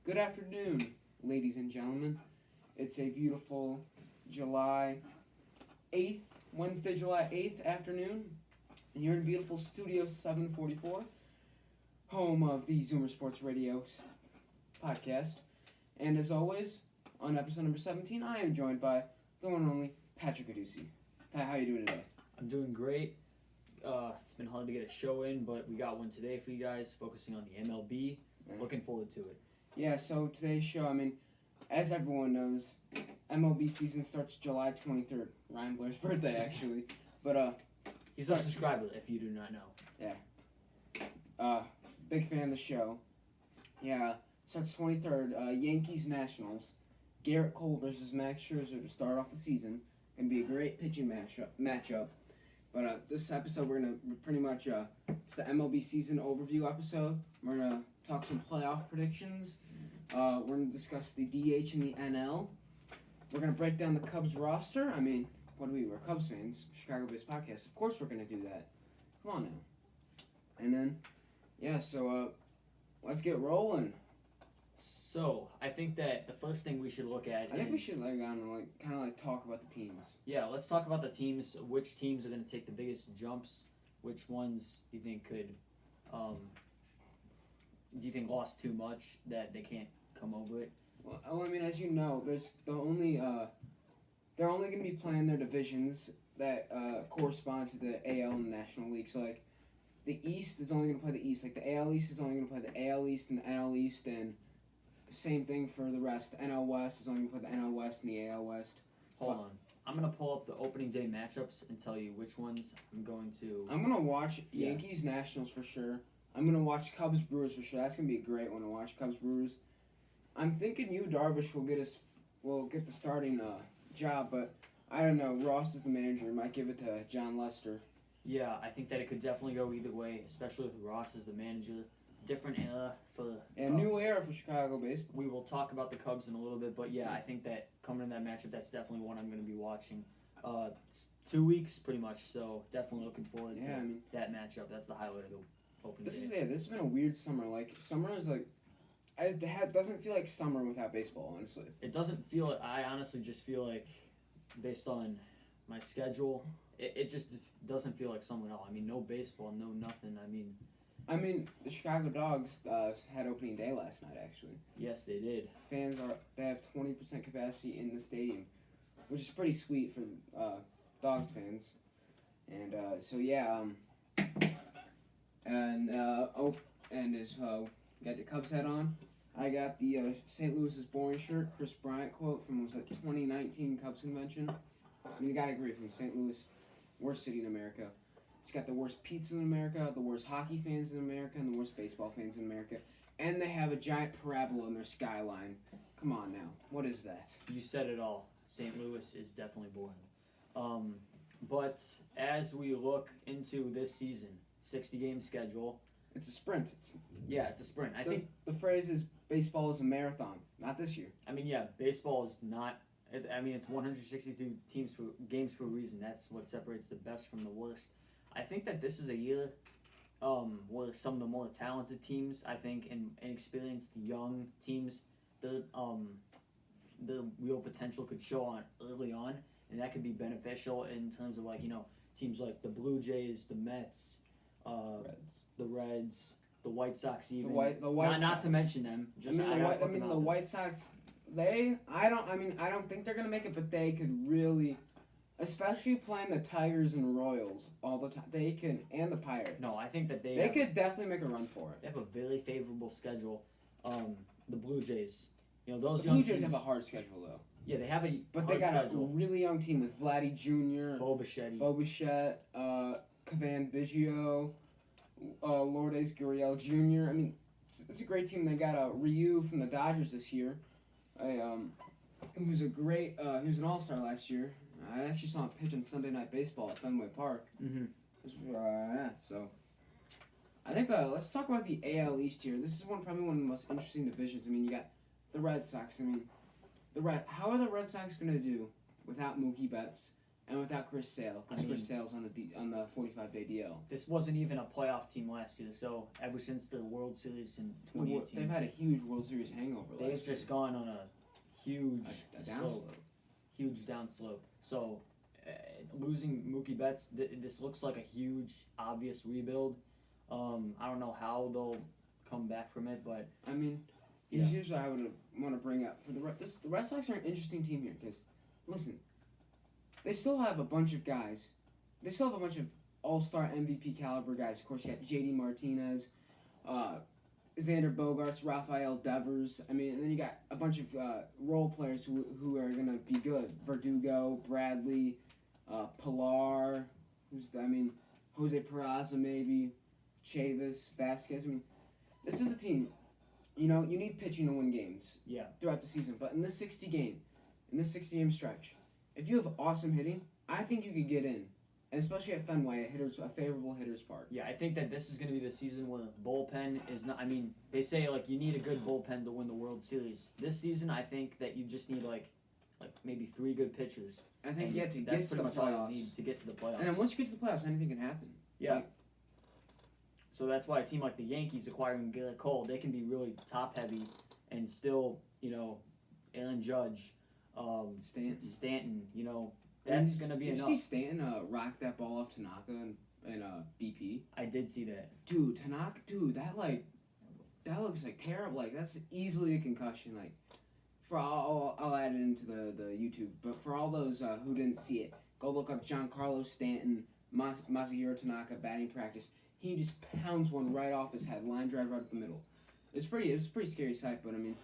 Good afternoon, ladies and gentlemen. It's a beautiful July 8th, Wednesday, July 8th afternoon. And you're in beautiful Studio 744, home of the Zoomer Sports Radio podcast. And as always, on episode number 17, I am joined by the one and only Patrick Adusi. Pat, how are you doing today? I'm doing great. It's been hard to get a show in, but we got one today for you guys, focusing on the MLB. Looking forward to it. Yeah, so today's show, as everyone knows, MLB season starts July 23rd. Ryan Blair's birthday, actually. But, he's a subscriber, if you do not know. Yeah. Big fan of the show. Yeah, starts 23rd. Yankees Nationals. Garrett Cole versus Max Scherzer to start off the season. Gonna be a great pitching matchup. But this episode, we're gonna pretty much it's the MLB season overview episode. We're gonna talk some playoff predictions. We're gonna discuss the DH and the NL. We're gonna break down the Cubs roster. We're Cubs fans, Chicago-based podcast. Of course, we're gonna do that. Come on now. And then, let's get rolling. So, I think that the first thing we should look at we should talk about the teams. Yeah, let's talk about the teams. Which teams are going to take the biggest jumps? Which ones do you think could, lost too much that they can't come over it? Well, as you know, they're only going to be playing their divisions that correspond to the AL and the National League. So, the East is only going to play the East. The AL East is only going to play the AL East and the NL East, and same thing for the rest. The NL West is only going to play the NL West and the AL West. Hold on. I'm going to pull up the opening day matchups and tell you which ones I'm going to... I'm going to watch Yankees Nationals for sure. I'm going to watch Cubs Brewers for sure. That's going to be a great one to watch, Cubs Brewers. I'm thinking Darvish will get the starting job, but I don't know. Ross is the manager. Might give it to John Lester. Yeah, I think that it could definitely go either way, especially with Ross as the manager. Different era for... new era for Chicago baseball. We will talk about the Cubs in a little bit, but yeah, I think that coming in that matchup, that's definitely one I'm going to be watching. It's 2 weeks pretty much, so definitely looking forward to that matchup. That's the highlight of the opening day. This has been a weird summer. Summer is it doesn't feel like summer without baseball, honestly. It doesn't feel... I honestly just feel like, based on my schedule, it just doesn't feel like summer at all. No baseball, no nothing. The Chicago Dogs had opening day last night, actually. Yes, they did. They have 20% capacity in the stadium, which is pretty sweet for Dogs fans. And got the Cubs hat on. I got the St. Louis's boring shirt, Chris Bryant quote from 2019 Cubs convention. You gotta agree, from St. Louis, worst city in America. It's got the worst pizza in America, the worst hockey fans in America, and the worst baseball fans in America. And they have a giant parabola in their skyline. Come on now. What is that? You said it all. St. Louis is definitely boring. But as we look into this season, 60-game schedule. It's a sprint. It's a sprint. I think the phrase is baseball is a marathon. Not this year. Baseball is not... it's 162 games for a reason. That's what separates the best from the worst. I think that this is a year where some of the more talented teams, and experienced young teams, the real potential could show on early on, and that could be beneficial in terms of teams like the Blue Jays, the Mets, the Reds, the White Sox, even. The White Sox. Not to mention them. The White Sox. I don't think they're gonna make it, but they could really. Especially playing the Tigers and Royals all the time. They can, and the Pirates. No, I think that they could definitely make a run for it. They have a very favorable schedule. The Blue Jays, the Blue Jays have a hard schedule though. Yeah, they have but they got schedule. A really young team with Vladdy Jr., Bo Bichette, Cavan Biggio, Lourdes Gurriel Jr. It's a great team. They got Ryu from the Dodgers this year. He was an all-star last year. I actually saw him pitch on Sunday Night Baseball at Fenway Park. Mm-hmm. So I think let's talk about the AL East here. This is probably one of the most interesting divisions. You got the Red Sox. How are the Red Sox going to do without Mookie Betts, and without Chris Sale, because Chris Sale's on the 45-day DL. This wasn't even a playoff team last year, so ever since the World Series in 2018, They've had a huge World Series hangover. They've just gone on a huge downslope. Huge downslope. So losing Mookie Betts, this looks like a huge, obvious rebuild. I don't know how they'll come back from it, but I mean, here's what I would want to bring up for the Red Sox are an interesting team here because, listen, they still have a bunch of guys. They still have a bunch of all-star MVP caliber guys. Of course, you got J.D. Martinez, Xander Bogaerts, Rafael Devers. I mean, and then you got a bunch of role players who are gonna be good. Verdugo, Bradley, Pilar. Jose Peraza maybe, Chavis, Vasquez. I mean, this is a team. You know, you need pitching to win games. Yeah. Throughout the season, but in this 60-game stretch, if you have awesome hitting, I think you could get in. And especially at Fenway, a favorable hitter's park. Yeah, I think that this is going to be the season where bullpen is not. I mean, they say like you need a good bullpen to win the World Series. This season, I think that you just need like maybe 3 good pitchers. I think to get to the that's pretty much playoffs. all you need to get to the playoffs. And then once you get to the playoffs, anything can happen. Yeah. So that's why a team like the Yankees acquiring Garrett Cole, they can be really top heavy and still, Aaron Judge, Stanton, that's going to be enough. Did you see Stanton rock that ball off Tanaka and BP? I did see that. Dude, Tanaka, that looks like terrible. Like, that's easily a concussion. Like, I'll add it into the YouTube. But for all those who didn't see it, go look up Giancarlo Stanton, Masahiro Tanaka batting practice. He just pounds one right off his head, line drive right up the middle. It was a pretty scary sight, but I mean,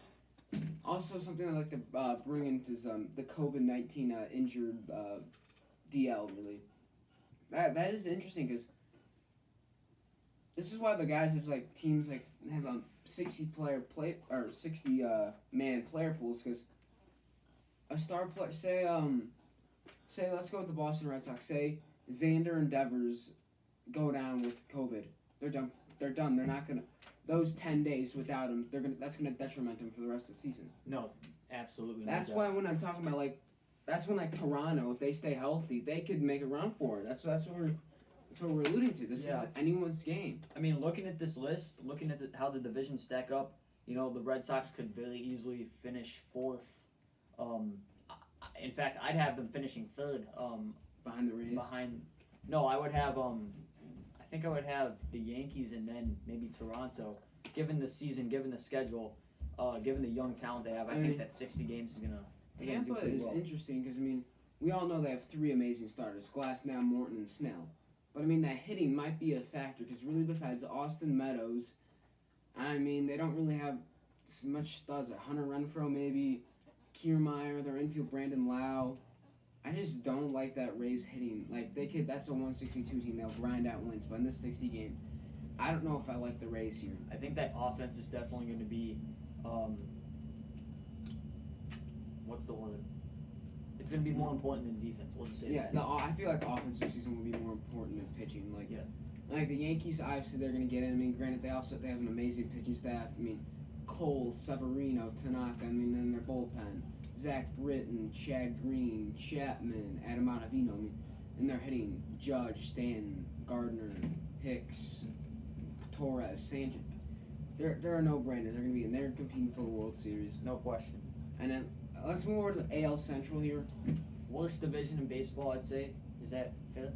also something I'd like to bring into is the COVID-19 injured DL. Really, that is interesting because this is why the guys have teams have 60 man player pools because a star player say let's go with the Boston Red Sox. Say Xander and Devers go down with COVID. They're done. They're not gonna. Those 10 days without him, that's gonna detriment them for the rest of the season. No, absolutely. That's why when I'm talking about that's when Toronto, if they stay healthy, they could make a run for it. That's what we're alluding to. This is anyone's game. I mean, looking at this list, looking at how the divisions stack up, the Red Sox could very easily finish 4th. In fact, I'd have them finishing 3rd. Behind the Rays. No, I would have I think I would have the Yankees and then maybe Toronto. Given the season, given the schedule, given the young talent they have, I think that 60 games is gonna. Tampa is interesting because we all know they have 3 amazing starters: Glasnow, Morton, and Snell. But that hitting might be a factor because really, besides Austin Meadows, they don't really have much studs. Hunter Renfroe, maybe Kiermaier, their infield Brandon Lau. I just don't like that Rays hitting. That's a 162 team. They'll grind out wins. But in this 60 game, I don't know if I like the Rays here. I think that offense is definitely going to be, what's the word? It's going to be more important than defense. We'll just say that. Yeah, I feel like the offense this season will be more important than pitching. Like the Yankees, obviously they're going to get in. Granted, they have an amazing pitching staff. Cole, Severino, Tanaka. And their bullpen. Zach Britton, Chad Green, Chapman, Adam Ottavino. And they're hitting Judge, Stanton, Gardner, Hicks, Torres, Sanchez. They're a no-brainer. They're going to be in there competing for the World Series. No question. And then let's move over to the AL Central here. Worst division in baseball, I'd say. Is that fair?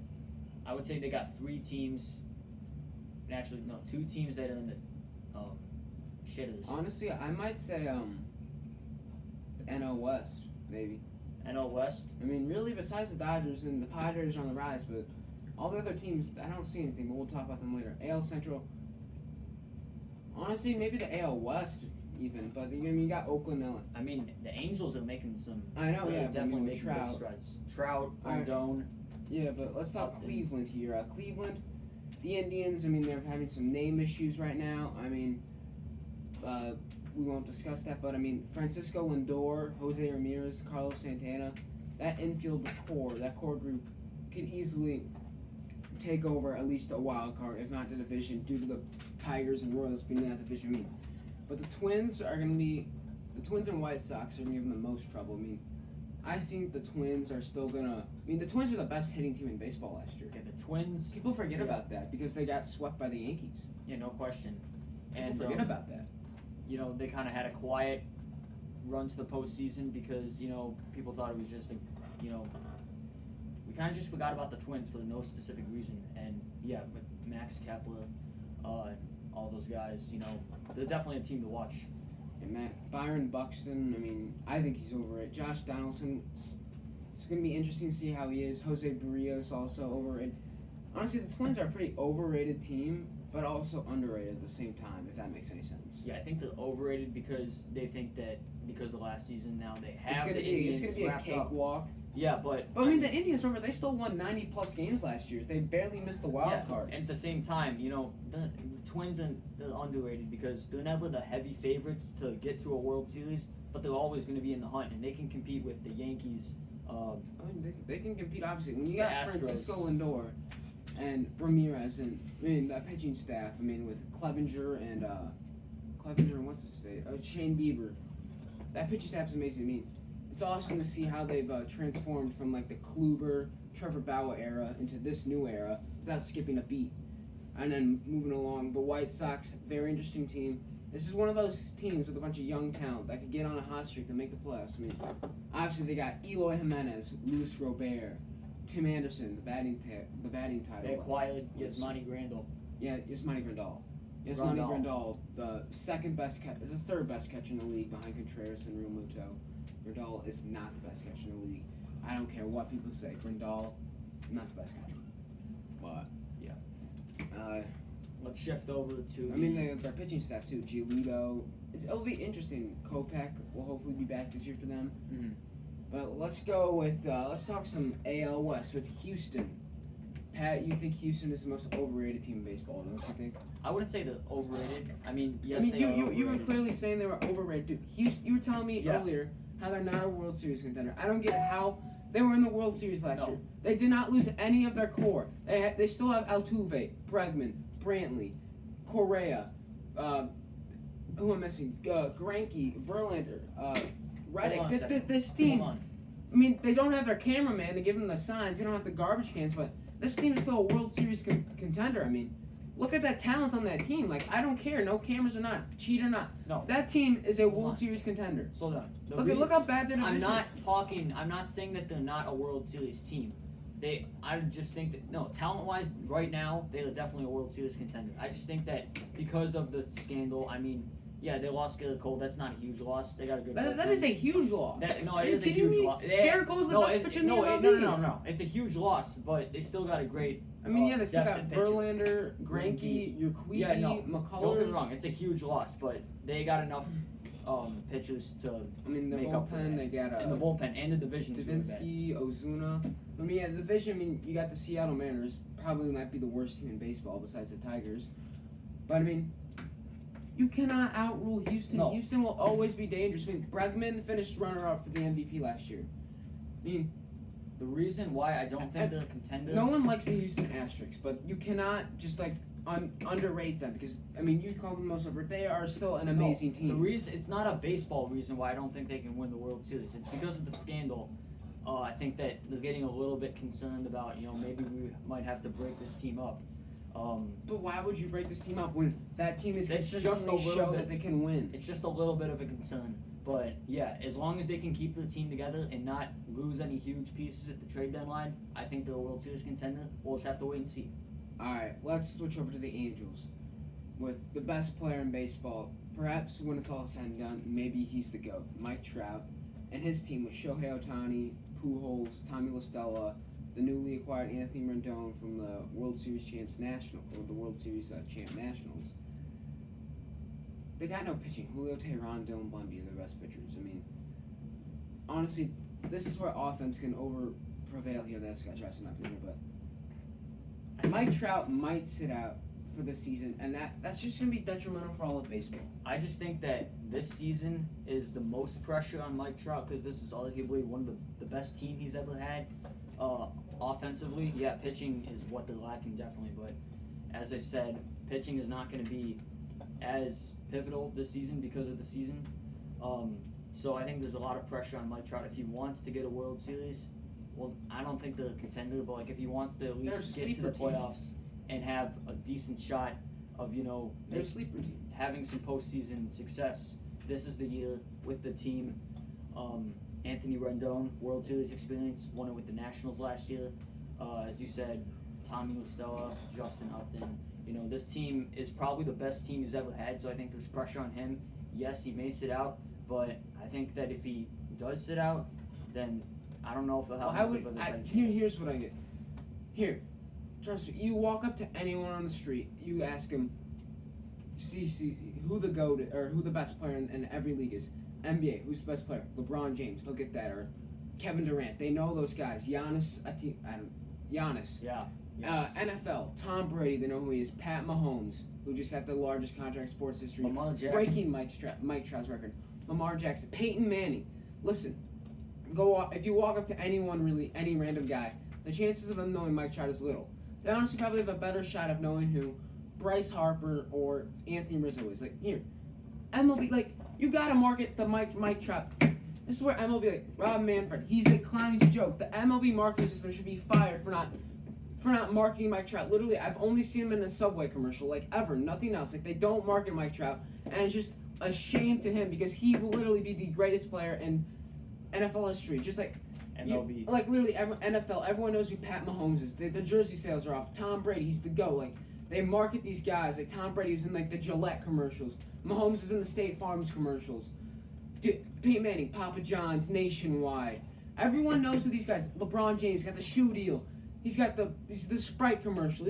I would say they got 3 teams. Actually, no, 2 teams that are in the shitters. Honestly, I might say NL West, maybe. NL West? Really, besides the Dodgers and the Padres are on the rise, but all the other teams, I don't see anything, but we'll talk about them later. AL Central, honestly, maybe the AL West even, but you got Oakland, LA. The Angels are making some. I know, yeah, definitely making Trout. big strides. Trout, Rendon. Yeah, but let's talk Cleveland here. Cleveland, the Indians, they're having some name issues right now. We won't discuss that, but Francisco Lindor, Jose Ramirez, Carlos Santana, that infield core, that core group could easily take over at least a wild card, if not the division, due to the Tigers and Royals being in that division. But the Twins and White Sox are going to give them the most trouble. I think the Twins are still gonna. I mean, the Twins are the best hitting team in baseball last year. Okay, the Twins. People forget Yeah. about that because they got swept by the Yankees. Yeah, no question. People And forget about that. you know, they kind of had a quiet run to the postseason because you know people thought it was just a, you know, we kind of just forgot about the Twins for no specific reason. And yeah, with Max Kepler, all those guys, you know, they're definitely a team to watch. And Byron Buxton, I mean, I think he's over it. Josh Donaldson, it's going to be interesting to see how he is. Jose Barrios also overrated. Honestly, the Twins are a pretty overrated team, but also underrated at the same time, if that makes any sense. Yeah, I think they're overrated because they think that because of last season now they It's have gonna the be Indians it's gonna be a wrapped up. cakewalk. Yeah, but I mean, the Indians, remember, they still won 90-plus games last year. They barely missed the wild card. And at the same time, you know, the Twins are underrated because they're never the heavy favorites to get to a World Series, but they're always going to be in the hunt, and they can compete with the Yankees. I mean, they can compete, obviously. When you got Astros. Francisco Lindor and Ramirez and, I mean, that pitching staff, I mean, with Clevenger and what's his face? Shane Bieber. That pitching staff's amazing. I mean, it's awesome to see how they've transformed from, like, the Kluber, Trevor Bauer era into this new era without skipping a beat. And then moving along, the White Sox, very interesting team. This is one of those teams with a bunch of young talent that could get on a hot streak to make the playoffs. I mean, obviously they got Eloy Jimenez, Luis Robert, Tim Anderson, the batting title. They acquired Yasmani Grandal. Yeah, Yasmani Grandal. Grandal, the third best catcher in the league behind Contreras and Real Muto. Grandal is not the best catcher in the league. I don't care what people say. Grandal, not the best catcher. But yeah. Let's shift over to. I mean, their pitching staff too. Giolito. It'll be interesting. Kopech will hopefully be back this year for them. Mm-hmm. But let's go with let's talk some AL West with Houston. Pat, you think Houston is the most overrated team in baseball? Don't you think? I wouldn't say they're overrated. I mean, yes, I mean, they are overrated. you were clearly saying they were overrated. Dude, Houston, you were telling me earlier how they're not a World Series contender. I don't get how they were in the World Series last year. They did not lose any of their core. They still have Altuve, Bregman, Brantley, Correa, who am I missing? Greinke, Verlander, Reddick. This team. I mean, they don't have their cameraman to give them the signs. They don't have the garbage cans, but this team is still a World Series contender. I mean, look at that talent on that team. Like, I don't care. No cameras or not. Cheat or not. No. That team is a World Series contender. Slow down. Look how bad they're. I'm not saying that they're not a World Series team. I just think that, talent-wise, right now, they are definitely a World Series contender. I just think that because of the scandal, I mean, yeah, they lost Garrett Cole. That's not a huge loss. They got a good. That is a huge loss. It is a huge loss. Garrett Cole's the best pitcher in the MLB. No. It's a huge loss, but they still got a great. I mean, they still got Verlander, Greinke, Urquidy, McCullers. Don't get me wrong. It's a huge loss, but they got enough pitchers to. I mean, the make bullpen. Up for that. They got in the bullpen and the division. Davinsky, Ozuna. I mean, the division. I mean, you got the Seattle Mariners. Probably might be the worst team in baseball besides the Tigers. But I mean, you cannot outrule Houston. No. Houston will always be dangerous. I mean, Bregman finished runner-up for the MVP last year. I mean, the reason why I don't think they're a contender. No one likes the Houston Asterisks, but you cannot just underrate them because I mean you call them most overrated. They are still an amazing team. The reason it's not a baseball reason why I don't think they can win the World Series. It's because of the scandal. I think that they're getting a little bit concerned about maybe we might have to break this team up. But why would you break this team up when that team is It's consistently show that they can win? It's just a little bit of a concern. But yeah, as long as they can keep their team together and not lose any huge pieces at the trade deadline, I think they're a World Series contender. We'll just have to wait and see. Alright, let's switch over to the Angels. With the best player in baseball, perhaps when it's all said and done, maybe he's the GOAT, Mike Trout. And his team with Shohei Ohtani, Pujols, Tommy La Stella, the newly acquired Anthony Rendon from the World Series champs the World Series champ Nationals. They got no pitching. Julio Teheran, Dylan Bundy are the best pitchers. I mean, honestly, this is where offense can prevail here. That's got Trout's not here, but Mike Trout might sit out for the season, and that's just going to be detrimental for all of baseball. I just think that this season is the most pressure on Mike Trout because this is arguably one of the best team he's ever had. Offensively, yeah, pitching is what they're lacking definitely, but as I said, pitching is not going to be as pivotal this season because of the season. So I think there's a lot of pressure on Mike Trout if he wants to get a World Series. Well, I don't think they're a contender, but like if he wants to at least get to the playoffs and have a decent shot of They're a sleeper team. having some postseason success, this is the year with the team. Anthony Rendon, World Series experience, won it with the Nationals last year. As you said, Tommy La Stella, Justin Upton. This team is probably the best team he's ever had, so I think there's pressure on him. Yes, he may sit out, but I think that if he does sit out, then I don't know if he'll have Here's what I get. Here, trust me, you walk up to anyone on the street, you ask him, see who the GOAT or who the best player in every league is. NBA, who's the best player? LeBron James, they'll get that. Or Kevin Durant, they know those guys. Giannis. Yeah. NFL, Tom Brady, they know who he is. Pat Mahomes, who just got the largest contract in sports history, Lamar Jackson. breaking Mike Trout's record. Lamar Jackson, Peyton Manning. Listen, if you walk up to anyone, really, any random guy, the chances of them knowing Mike Trout is little. They honestly probably have a better shot of knowing who Bryce Harper or Anthony Rizzo is. Like, here, MLB, like, you gotta market the Mike Trout. This is where MLB, like, Rob Manfred, he's a clown, he's a joke. The MLB marketing system should be fired for not marketing Mike Trout. Literally, I've only seen him in a Subway commercial, like, ever, nothing else. Like, they don't market Mike Trout, and it's just a shame to him because he will literally be the greatest player in NFL history. Just like MLB. Literally, NFL, everyone knows who Pat Mahomes is. The jersey sales are off. Tom Brady, he's the GOAT. Like, they market these guys. Like, Tom Brady's in, like, the Gillette commercials. Mahomes is in the State Farms commercials. Peyton Manning, Papa John's, Nationwide. Everyone knows who these guys. LeBron James got the shoe deal. He's got the Sprite commercial.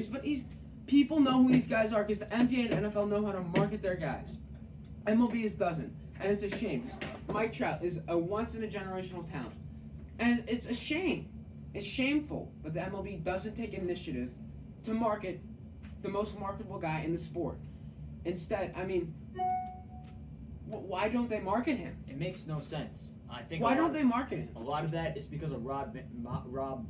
People know who these guys are because the NBA and NFL know how to market their guys. MLB doesn't, and it's a shame. Mike Trout is a once-in-a-generational talent, and it's a shame. It's shameful that the MLB doesn't take initiative to market the most marketable guy in the sport. Instead, why don't they market him? It makes no sense. I think. Why don't they market him? A lot of that is because of Rob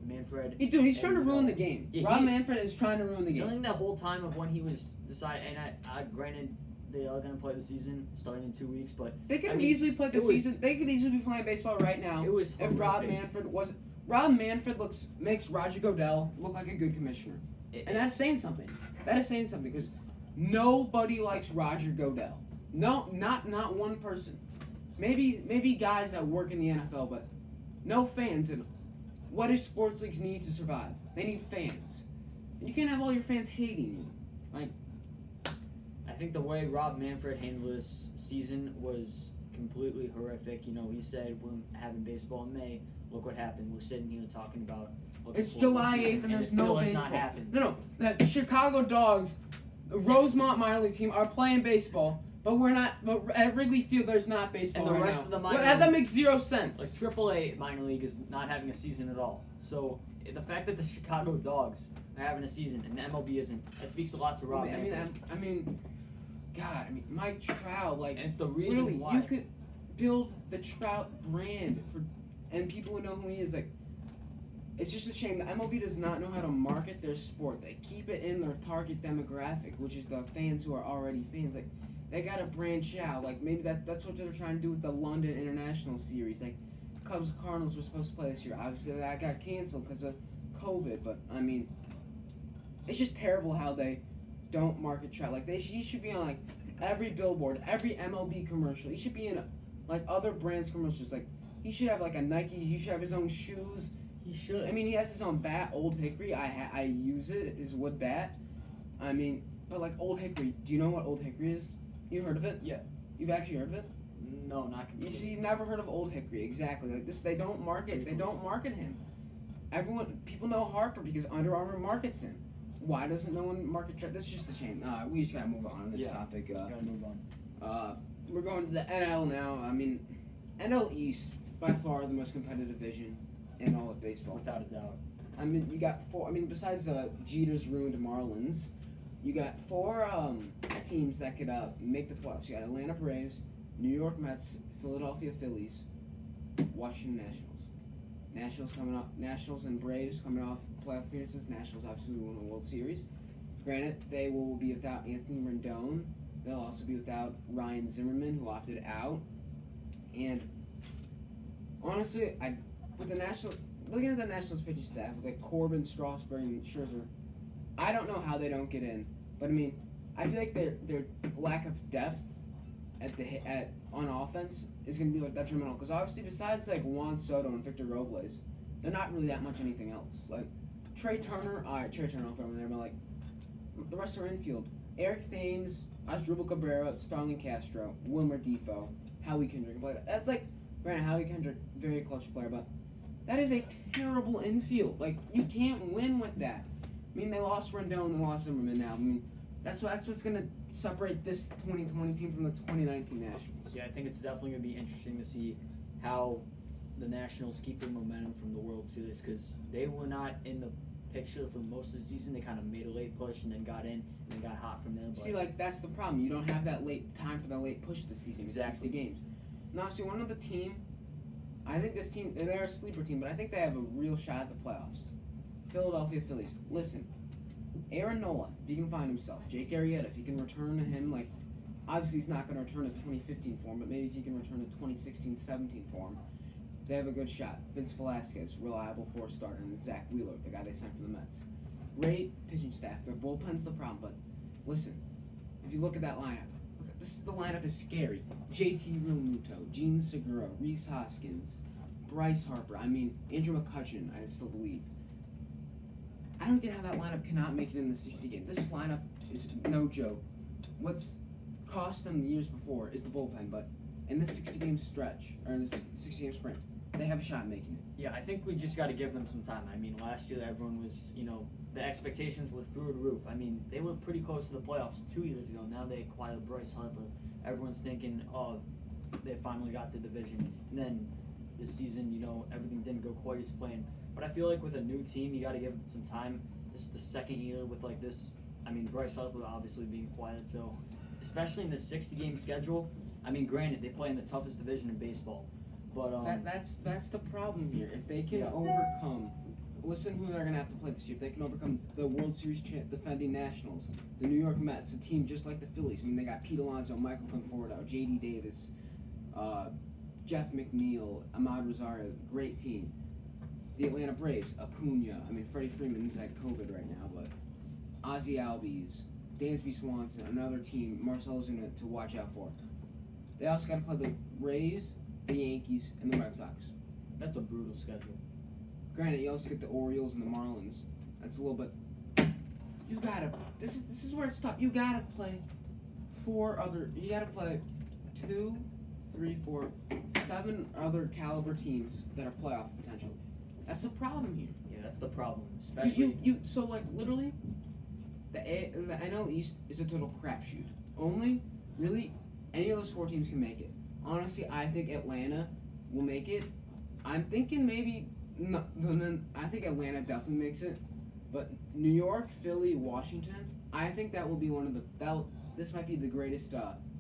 Manfred. He's trying to ruin the game. Yeah, Rob Manfred is trying to ruin the game. During that whole time of when he was deciding, and granted, they are going to play the season starting in 2 weeks, but they could have easily played the season. They could easily be playing baseball right now. It was if Rob Manfred wasn't. Rob Manfred makes Roger Goodell look like a good commissioner, and that's saying something. That is saying something because nobody likes Roger Goodell. No, not one person. Maybe guys that work in the NFL, but no fans. And what do sports leagues need to survive? They need fans. And you can't have all your fans hating you. Like, I think the way Rob Manfred handled this season was completely horrific. He said we're having baseball in May. Look what happened. We're sitting here talking about. It's July 8th and there's no baseball. Not happened. No. The Chicago Dogs, the Rosemont minor league team, are playing baseball. But we're not. But at Wrigley Field, there's not baseball and the right rest now. Of the minor that makes zero sense. Like AAA minor league is not having a season at all. So the fact that the Chicago Dogs are having a season and the MLB isn't, that speaks a lot to Rob. Mike Trout, like, and it's the reason really, why you could build the Trout brand and people would know who he is. Like, it's just a shame the MLB does not know how to market their sport. They keep it in their target demographic, which is the fans who are already fans. Like, they gotta branch out. Like, maybe that's what they're trying to do with the London International Series. Like, Cubs Cardinals were supposed to play this year. Obviously, that got canceled because of COVID. But it's just terrible how they don't market Trout. Like, he should be on like every billboard, every MLB commercial. He should be in like other brands commercials. Like, he should have like a Nike. He should have his own shoes. He should. He has his own bat, Old Hickory. I use it. His wood bat. But like Old Hickory. Do you know what Old Hickory is? You heard of it? Yeah. You've actually heard of it? No, not completely. You see, you never heard of Old Hickory. Exactly. Like this, they don't market him. People know Harper because Under Armour markets him. Why doesn't no one market Trout? That's just a shame. We just gotta move on this topic. Gotta move on. We're going to the NL now. NL East, by far the most competitive division in all of baseball. Without a doubt. You got four. Besides Jeter's ruined Marlins, you got four teams that could make the playoffs. You got Atlanta Braves, New York Mets, Philadelphia Phillies, Washington Nationals. Nationals and Braves coming off playoff appearances. Nationals obviously won a World Series. Granted, they will be without Anthony Rendon. They'll also be without Ryan Zimmerman, who opted out. And Honestly, with the looking at the Nationals pitching staff with like Corbin, Strasburg, and Scherzer, I don't know how they don't get in. But I mean, I feel like their lack of depth on offense is going to be like detrimental because obviously besides like Juan Soto and Victor Robles, they're not really that much anything else. Like Trey Turner, I'll throw him in there, but like the rest are infield. Eric Thames, Asdrubal Cabrera, Starling Castro, Wilmer Defoe, Howie Kendrick. Like, granted, Howie Kendrick, very clutch player, but that is a terrible infield. Like, you can't win with that. I mean, they lost Rendon and lost Zimmerman now. I mean, that's what's going to separate this 2020 team from the 2019 Nationals. Yeah, I think it's definitely going to be interesting to see how the Nationals keep their momentum from the World Series because they were not in the picture for most of the season. They kind of made a late push and then got in and then got hot from there. See, like, that's the problem. You don't have that late time for the late push this season. Exactly. 60 games. Now, see, one of the team, I think this team, they're a sleeper team, but I think they have a real shot at the playoffs. Philadelphia Phillies. Listen, Aaron Nola, if he can find himself. Jake Arrieta, if he can return to him, like, obviously he's not going to return to 2015 form, but maybe if he can return to 2016-17 form, they have a good shot. Vince Velasquez, reliable four-starter, and Zach Wheeler, the guy they sent from the Mets. Great pitching staff. Their bullpen's the problem, but listen, if you look at that lineup, the lineup is scary. JT Realmuto, Gene Segura, Rhys Hoskins, Bryce Harper. I mean, Andrew McCutcheon, I still believe. I don't get how that lineup cannot make it in the 60 game. This lineup is no joke. What's cost them the years before is the bullpen, but in this 60 game stretch, or in this 60 game sprint, they have a shot at making it. Yeah, I think we just got to give them some time. I mean, last year everyone was, the expectations were through the roof. I mean, they were pretty close to the playoffs 2 years ago. Now they acquired Bryce Harper. Everyone's thinking, oh, they finally got the division. And then this season, everything didn't go quite as planned. But I feel like with a new team, you got to give it some time. This is the second year with like this. I mean, Bryce Harper obviously being quiet, so especially in this 60-game schedule. I mean, granted, they play in the toughest division in baseball, but that's the problem here. If they can overcome, listen who they're gonna have to play this year. If they can overcome the World Series defending Nationals, the New York Mets, a team just like the Phillies. I mean, they got Pete Alonso, Michael Conforto, J.D. Davis, Jeff McNeil, Ahmad Rosario, great team. The Atlanta Braves, Acuna. I mean, Freddie Freeman's had COVID right now, but Ozzie Albies, Dansby Swanson, another team, Marcell Ozuna to watch out for. They also got to play the Rays, the Yankees, and the Red Sox. That's a brutal schedule. Granted, you also get the Orioles and the Marlins. That's a little bit. You gotta. This is where it's tough. You gotta play You gotta play 2, 3, 4, 7 other caliber teams that are playoff potential. That's the problem here. Yeah, that's the problem. Especially so like literally, the NL East is a total crapshoot. Only really any of those 4 teams can make it. Honestly, I think Atlanta will make it. I'm thinking maybe I think Atlanta definitely makes it, but New York, Philly, Washington. I think that will be this might be the greatest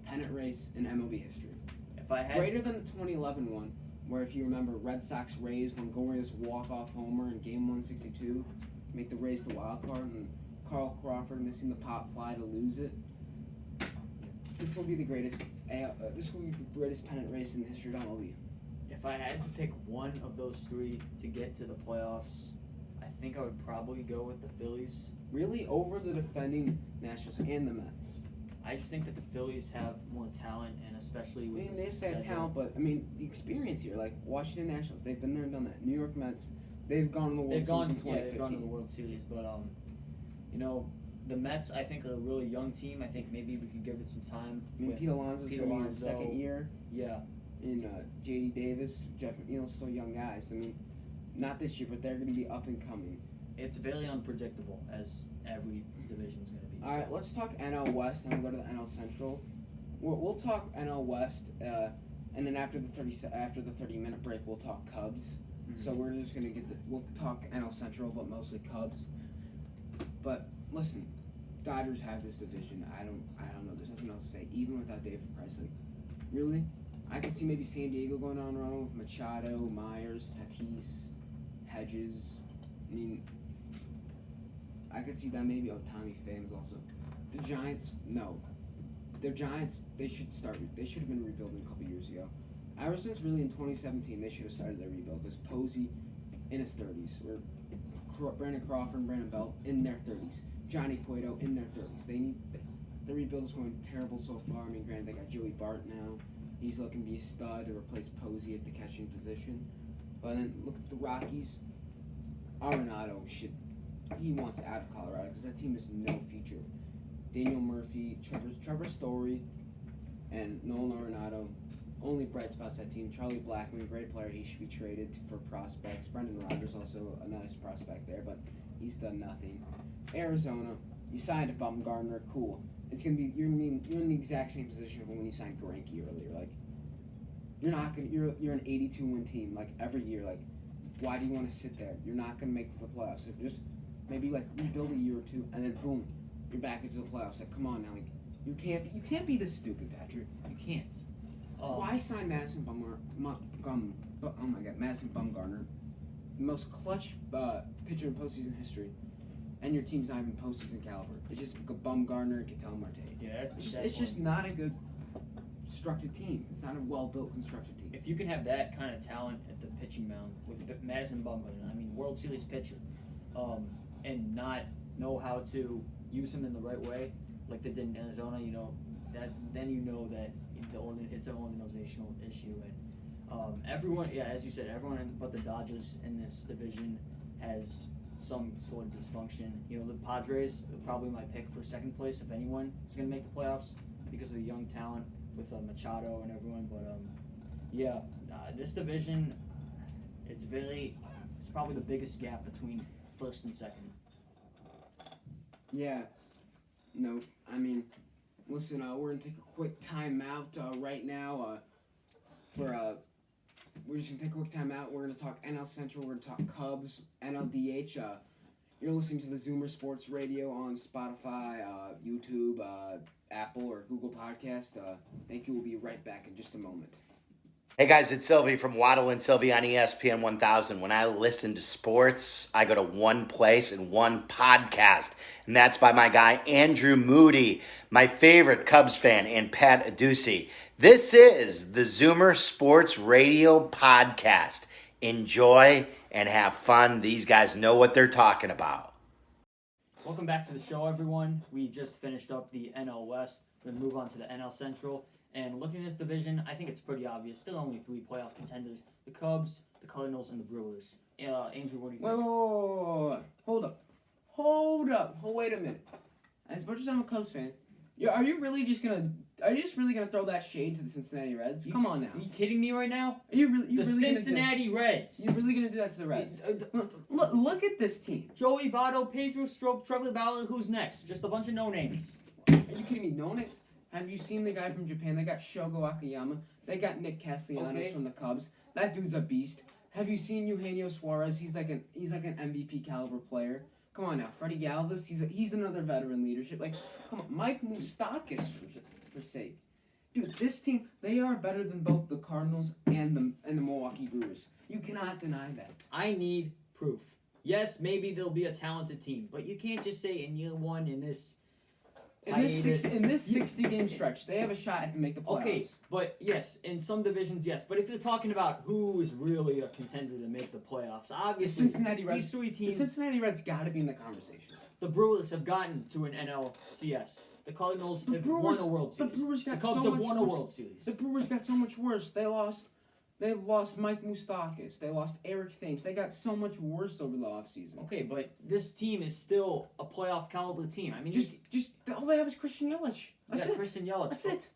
pennant race in MLB history. If I had greater than the 2011 one. Where if you remember, Red Sox Rays, Longoria's walk-off homer in Game 162, make the Rays the wild card, and Carl Crawford missing the pop fly to lose it. This will be the greatest. This will be the greatest pennant race in the history of MLB. If I had to pick one of those 3 to get to the playoffs, I think I would probably go with the Phillies. Really, over the defending Nationals and the Mets. I just think that the Phillies have more talent, and especially with they have talent, but I mean the experience here, like Washington Nationals, they've been there and done that. New York Mets, they've gone to the World Series in 2015. They've gone to the World Series, but the Mets I think are a really young team. I think maybe we could give it some time. I mean, Pete Alonso's going to be in his second year. Yeah. And J.D. Davis, Jeff McNeil, still young guys. I mean, not this year, but they're going to be up and coming. It's very unpredictable, as every division's going to be. All right, let's talk NL West, and then go to the NL Central. We'll talk NL West, and then after the 30-minute break, we'll talk Cubs. Mm-hmm. So we're just gonna we'll talk NL Central, but mostly Cubs. But listen, Dodgers have this division. I don't know. There's nothing else to say. Even without David Price, like, really, I could see maybe San Diego going on a run with Machado, Myers, Tatis, Hedges. I mean, I could see that maybe Tommy Phame's also. The Giants, no. They're Giants. They should have been rebuilding a couple years ago. ever since really in 2017, they should have started their rebuild because Posey in his 30s, or Brandon Crawford and Brandon Belt in their 30s, Johnny Cueto in their 30s. The rebuild is going terrible so far. I mean, granted, they got Joey Bart now. He's looking to be a stud to replace Posey at the catching position. But then look at the Rockies. Arenado he wants out of Colorado because that team has no future. Daniel Murphy, Trevor Story, and Nolan Arenado, only bright spots that team. Charlie Blackmon, great player, he should be traded for prospects. Brendan Rodgers, also a nice prospect there, but he's done nothing. Arizona, you signed a Bumgarner, cool. It's gonna be you're in the exact same position of when you signed Greinke earlier. Like you're an 82-win team like every year. Like why do you want to sit there? You're not gonna make the playoffs. So just maybe like rebuild a year or two, and then boom, you're back into the playoffs. Like come on now, like you can't be this stupid, Patrick. You can't. Why sign Madison Bumgarner, the most clutch pitcher in postseason history, and your team's not even postseason caliber? It's just Bumgarner, Ketel Marte. Yeah, it's just not a good constructed team. It's not a well-built constructed team. If you can have that kind of talent at the pitching mound with Madison Bumgarner, I mean, World Series pitcher, and not know how to use him in the right way, like they did in Arizona, then you know that it's an organizational issue. And everyone, as you said, everyone but the Dodgers in this division has some sort of dysfunction. The Padres are probably my pick for second place if anyone is going to make the playoffs because of the young talent with Machado and everyone. But this division, it's probably the biggest gap between first and second. Yeah. No, I mean, listen, we're going to take a quick time out right now we're just going to take a quick time out. We're going to talk NL Central. We're going to talk Cubs, NLDH. You're listening to the Zoomer Sports Radio on Spotify, YouTube, Apple, or Google Podcast. Thank you. We'll be right back in just a moment. Hey guys, it's Sylvie from Waddle and Sylvie on ESPN 1000. When I listen to sports, I go to one place and one podcast, and that's by my guy Andrew Moody, my favorite Cubs fan, and Pat Adducci. This is the Zoomer Sports Radio Podcast. Enjoy and have fun. These guys know what they're talking about. Welcome back to the show, everyone. We just finished up the NL West. We're going to move on to the NL Central. And looking at this division, I think it's pretty obvious. Still only 3 playoff contenders. The Cubs, the Cardinals, and the Brewers. Andrew, what do you think? Whoa. Hold up. Wait a minute. As much as I'm a Cubs fan, are you really just gonna throw that shade to the Cincinnati Reds? Come on now. Are you kidding me right now? Are you really the Cincinnati Reds. You're really gonna do that to the Reds? Look at this team. Joey Votto, Pedro Strop, Trevor Bauer. Who's next? Just a bunch of no names. Are you kidding me? No names? Have you seen the guy from Japan? They got Shogo Akiyama. They got Nick Castellanos from the Cubs. That dude's a beast. Have you seen Eugenio Suarez? He's like an MVP caliber player. Come on now, Freddie Galvis. He's another veteran leadership. Like, come on, Mike Moustakas for sake. Dude, this team, they are better than both the Cardinals and the Milwaukee Brewers. You cannot deny that. I need proof. Yes, maybe they'll be a talented team, but you can't just say in year one in this 60-game stretch, they have a shot to make the playoffs. Okay, but yes, in some divisions, yes. But if you're talking about who is really a contender to make the playoffs, obviously, these 3 teams... The Cincinnati Reds got to be in the conversation. The Brewers have gotten to an NLCS. The Cardinals have won a World Series. The Cubs have won a World Series. The Brewers got so much worse. They've lost Mike Moustakas. They lost Eric Thames. They got so much worse over the offseason. Okay, but this team is still a playoff caliber team. I mean, just all they have is Christian Yelich. That's it. Christian Yelich. That's it.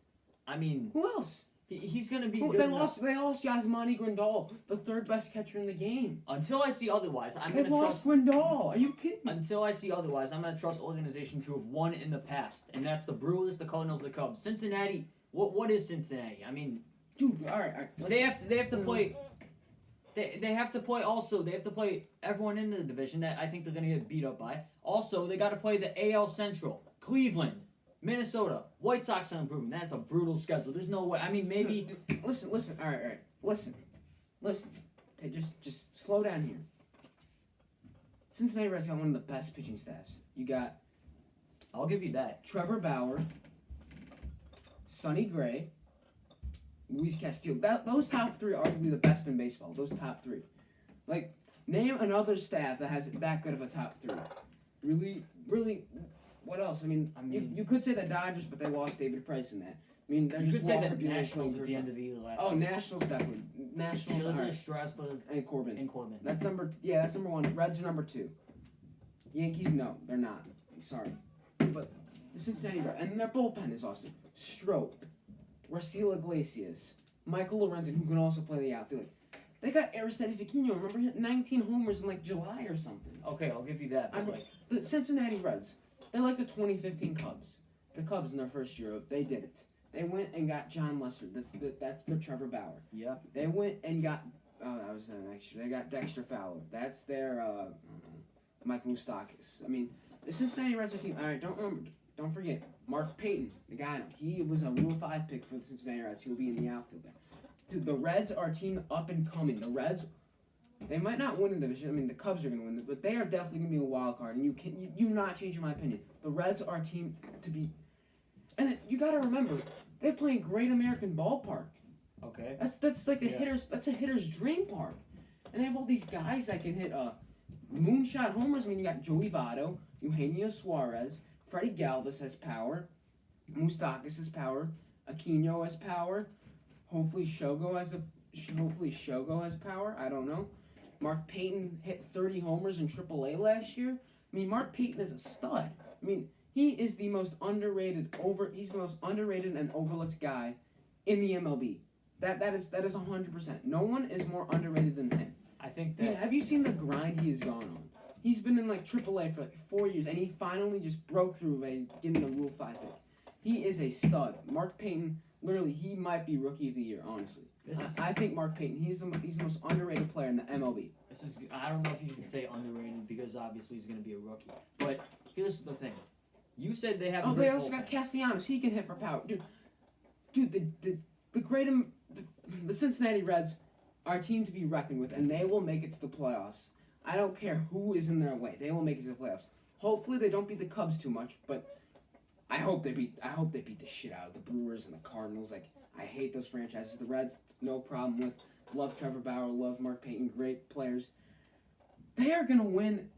I mean, who else? He's going to be. They lost Yasmani Grandal, the 3rd best catcher in the game. Until I see otherwise, I'm going to trust. They lost Grandal. Are you kidding me? Until I see otherwise, I'm going to trust organizations who have won in the past, and that's the Brewers, the Cardinals, the Cubs. Cincinnati. What is Cincinnati? I mean, dude, all right. They have to play. They have to play also. They have to play everyone in the division that I think they're going to get beat up by. Also, they got to play the AL Central. Cleveland, Minnesota, White Sox are improving. That's a brutal schedule. There's no way. I mean, maybe. Listen. All right. Listen. Hey, just slow down here. Cincinnati Reds got one of the best pitching staffs. You got. I'll give you that. Trevor Bauer, Sonny Gray, Luis Castillo. Those top three are arguably the best in baseball. Those top three. Like, name another staff that has that good of a top three. Really, what else? I mean you could say the Dodgers, but they lost David Price in that. I mean, they're You just could say Walker the Buehler, Nationals at the Kershaw. end of the year last Oh, year. Nationals definitely. Nationals. Scherzer, Right. Strasburg, And Corbin. and Corbin. That's that's number one. Reds are number two. Yankees, no, they're not. I'm sorry. But the Cincinnati Reds, and their bullpen is awesome. Stroh, Raciel Iglesias, Michael Lorenzen, who can also play the outfield. They got Aristides Aquino, remember, hit 19 homers in like July or something. Okay, I'll give you that. But like, The Cincinnati Reds, they're like the 2015 Cubs. The Cubs in their first year, they did it. They went and got John Lester. That's their Trevor Bauer. yeah. They went and got that was next year. They got Dexter Fowler. That's their Mike Moustakas. I mean, the Cincinnati Reds are team. All right, don't forget Mark Payton, the guy. He was a Rule 5 pick for the Cincinnati Reds. He'll be in the outfield there. Dude, the Reds are a team up and coming. The Reds, they might not win the division. I mean, the Cubs are going to win, but they are definitely going to be a wild card. And you not changing my opinion. The Reds are a team to be. And you got to remember, they play in Great American Ballpark. Okay. That's like the hitters. That's a hitter's dream park, and they have all these guys that can hit moonshot homers. I mean, you got Joey Votto, Eugenio Suarez, Freddie Galvis has power, Moustakas has power, Aquino has power. Hopefully Shogo has power. I don't know. Mark Payton hit 30 homers in AAA last year. I mean, Mark Payton is a stud. I mean, he is the most underrated and overlooked guy in the MLB. That is 100%. No one is more underrated than him. I think I mean, that. have you seen the grind he has gone on? He's been in like AAA for like 4 years, and he finally just broke through by getting the Rule 5 pick. He is a stud. Mark Payton, literally, he might be Rookie of the Year. Honestly, I think Mark Payton. He's the most underrated player in the MLB. I don't know if you should say underrated because obviously he's going to be a rookie. But here's the thing. You said they have. They also got Castellanos. He can hit for power, dude. The Cincinnati Reds are a team to be reckoned with, and they will make it to the playoffs. I don't care who is in their way; they will make it to the playoffs. Hopefully, they don't beat the Cubs too much, but I hope they beat the shit out of the Brewers and the Cardinals. Like, I hate those franchises. The Reds, no problem with. Love Trevor Bauer. Love Mark Payton. Great players. They are gonna win.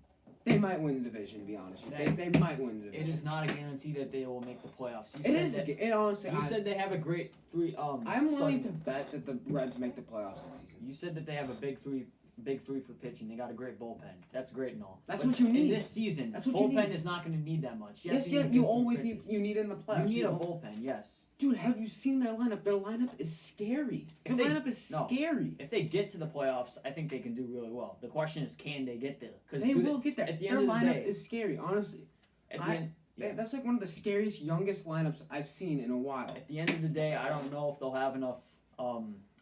They might win the division, to be honest. They might win the division. It is not a guarantee that they will make the playoffs. It honestly. You said they have a great three. I'm willing to bet that the Reds make the playoffs this season. You said that they have a big three for pitching. They got a great bullpen. That's great and all. That's But what you need. in this season. That's what you bullpen need. is not going to need that much. Yes, you you always need in the playoffs. You need a bullpen. Yes. Dude, have you seen their lineup? Their lineup is scary. Scary. If they get to the playoffs, I think they can do really well. The question is, can they get there? Because They will get there. At the Their end of the lineup day, is scary, honestly. That's like one of the scariest, youngest lineups I've seen in a while. At the end of the day, I don't know if they'll have enough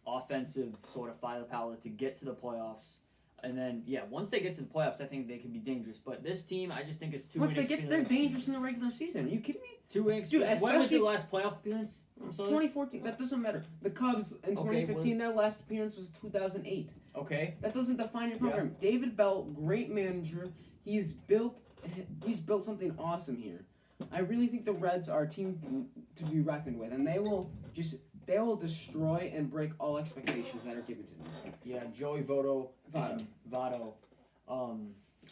offensive sort of firepower to get to the playoffs. And then, once they get to the playoffs, I think they can be dangerous. But this team, I just think it's too inexperienced. They're dangerous in the regular season. Are you kidding me? Too inexperienced. When was their last playoff appearance? I'm sorry? 2014. That doesn't matter. The Cubs in 2015, their last appearance was 2008. Okay. That doesn't define your program. Yeah. David Bell, great manager. He's built something awesome here. I really think the Reds are a team to be reckoned with, and they will destroy and break all expectations that are given to them. Yeah, Joey Votto,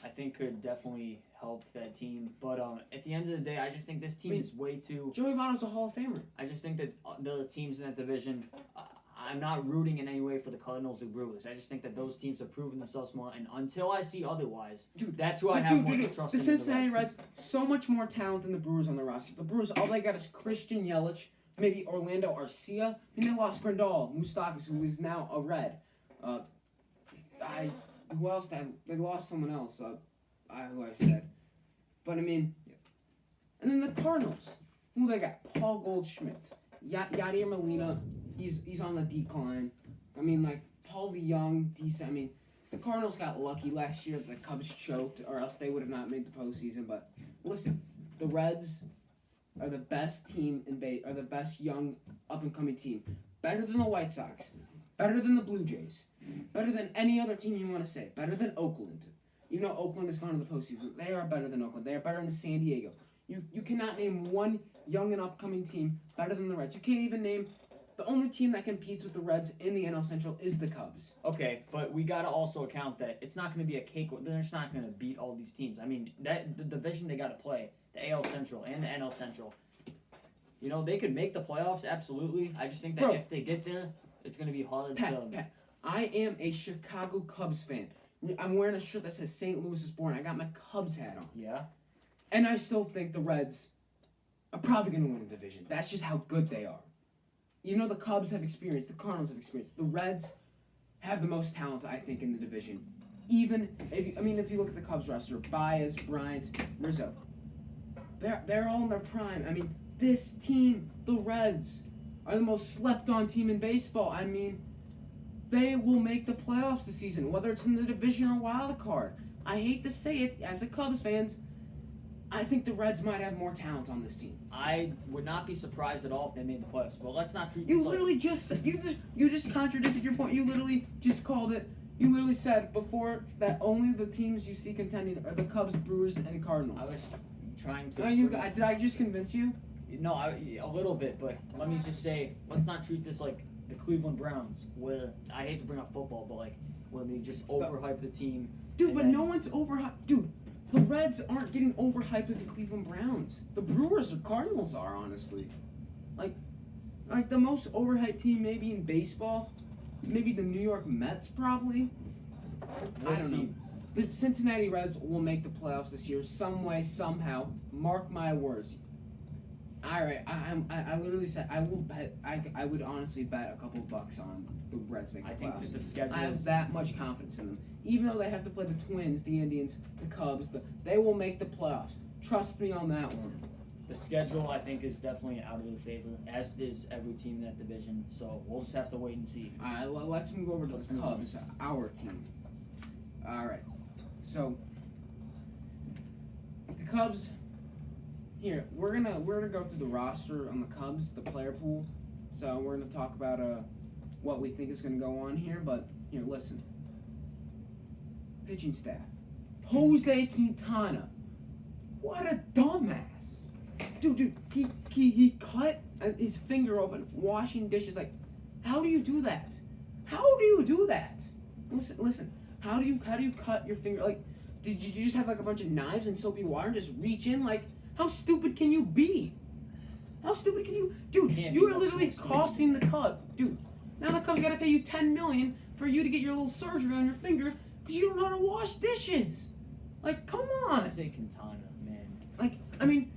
I think could definitely help that team. But at the end of the day, I just think this team is way too. Joey Votto's a Hall of Famer. I just think that the teams in that division. I'm not rooting in any way for the Cardinals or Brewers. I just think that those teams have proven themselves more. And until I see otherwise, that's who I have more trust in. The Cincinnati Reds, so much more talent than the Brewers on the roster. The Brewers, all they got is Christian Yelich, maybe Orlando Arcia, and they lost Grandal, Moustakas, who is now a Red. Who else? They lost someone else. Who I said, but I mean, and then the Cardinals, who they got? Paul Goldschmidt, Yadier Molina. He's on the decline. I mean, like Paul DeYoung, decent. I mean, the Cardinals got lucky last year. The Cubs choked, or else they would have not made the postseason. But listen, the Reds are the best team are the best young up and coming team. Better than the White Sox. Better than the Blue Jays. Better than any other team you want to say. Better than Oakland. You know Oakland has gone to the postseason. They are better than Oakland. They are better than San Diego. You cannot name one young and upcoming team better than the Reds. You can't even name The only team that competes with the Reds in the NL Central is the Cubs. Okay, but we gotta also account that it's not going to be a cake. They're just not going to beat all these teams. I mean, that the division they got to play, the AL Central and the NL Central. You know, they could make the playoffs, absolutely. I just think that if they get there, it's going to be hard to. Pat, I am a Chicago Cubs fan. I'm wearing a shirt that says St. Louis is born. I got my Cubs hat on. Yeah. And I still think the Reds are probably going to win the division. That's just how good they are. You know, the Cubs have experience. The Cardinals have experience. The Reds have the most talent, I think, in the division. Even if you look at the Cubs roster, Baez, Bryant, Rizzo, they're all in their prime. I mean, this team, the Reds, are the most slept-on team in baseball. I mean, they will make the playoffs this season, whether it's in the division or wild card. I hate to say it, as a Cubs fans, I think the Reds might have more talent on this team. I would not be surprised at all if they made the playoffs. But let's not treat You this literally you just contradicted your point. You literally just called it. You literally said before that only the teams you see contending are the Cubs, Brewers, and Cardinals. I was trying to. Did I just convince you? No, a little bit, but let me just say, let's not treat this like the Cleveland Browns, where I hate to bring up football, but like when they just overhype the team. Dude, but no one's overhyped. Dude, the Reds aren't getting overhyped with the Cleveland Browns. The Brewers or Cardinals are, honestly. Like the most overhyped team maybe in baseball, maybe the New York Mets probably. I don't know. The Cincinnati Reds will make the playoffs this year, some way, somehow. Mark my words. All right, I literally said I will bet. I would honestly bet a couple bucks on the Reds making the playoffs. I think the schedule. I have that much confidence in them. Even though they have to play the Twins, the Indians, the Cubs, they will make the playoffs. Trust me on that one. The schedule, I think, is definitely out of their favor, as is every team in that division. So we'll just have to wait and see. All right, let's move over to the Cubs, our team. All right, so the Cubs. Here, we're gonna go through the roster on the Cubs, the player pool. So we're gonna talk about what we think is gonna go on here. But here, listen. Pitching staff. Jose Quintana. What a dumbass. Dude, he cut his finger open washing dishes. Like, how do you do that? How do you do that? Listen. How do you cut your finger? Like, did you just have like a bunch of knives and soapy water and just reach in? Like, how stupid can you be? How stupid can you? Dude, you are literally costing the Cubs. Dude, now the Cubs got to pay you $10 million for you to get your little surgery on your finger because you don't know how to wash dishes. Like, come on. Jose Quintana, man. Like, I mean,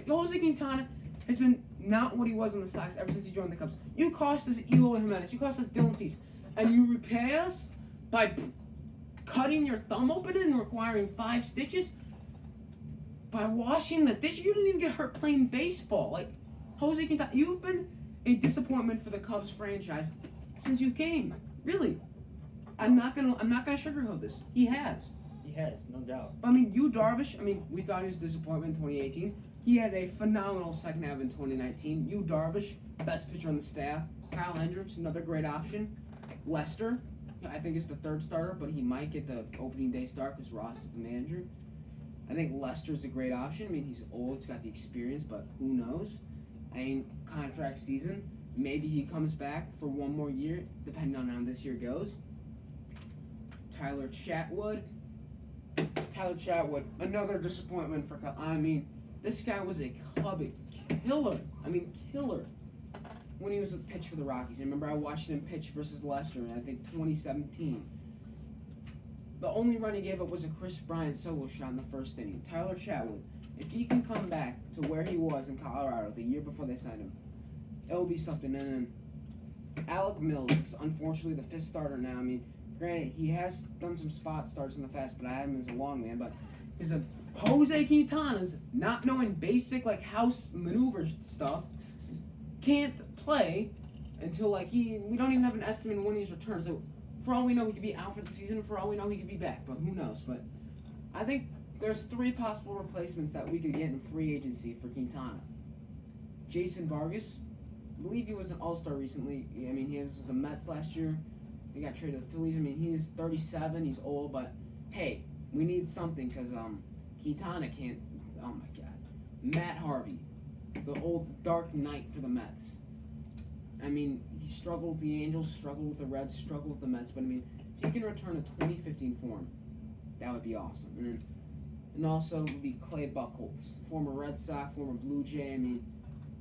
Jose Quintana has been not what he was on the Sox ever since he joined the Cubs. You cost us Eloy Jimenez. You cost us Dylan Cease. And you repay us by cutting your thumb open and requiring 5 stitches? By washing the dish? You didn't even get hurt playing baseball. Like, Jose Quintana, you've been a disappointment for the Cubs franchise since you came. Really. I'm not gonna sugarcoat this. He has. He has, no doubt. I mean, Darvish, we thought he was a disappointment in 2018. He had a phenomenal second half in 2019. Darvish, best pitcher on the staff. Kyle Hendricks, another great option. Lester, I think is the third starter, but he might get the opening day start because Ross is the manager. I think Lester's a great option. I mean, he's old, he's got the experience, but who knows? Contract season. Maybe he comes back for one more year, depending on how this year goes. Tyler Chatwood, another disappointment for Cubs. I mean, this guy was a Cub killer. Killer. When he was a pitch for the Rockies. I remember I watched him pitch versus Lester in, I think, 2017. The only run he gave up was a Chris Bryant solo shot in the first inning. Tyler Chatwood, if he can come back to where he was in Colorado the year before they signed him, it'll be something. And then Alec Mills is unfortunately the 5th starter now. Granted, he has done some spot starts in the past, but I have him as a long man. But because of Jose Quintana's not knowing basic house maneuver stuff, can't play until we don't even have an estimate of when he's returned. So for all we know, he could be out for the season. For all we know, he could be back. But who knows? But I think there's 3 possible replacements that we could get in free agency for Quintana. Jason Vargas, I believe he was an All-Star recently. He was with the Mets last year. He got traded to the Phillies. He's 37. He's old, but hey, we need something because Quintana can't. Oh my God, Matt Harvey, the old Dark Knight for the Mets. I mean, he struggled with the Angels, struggled with the Reds, struggled with the Mets, but I mean, if he can return to 2015 form, that would be awesome. And also would be Clay Buchholz, former Red Sox, former Blue Jay. I mean,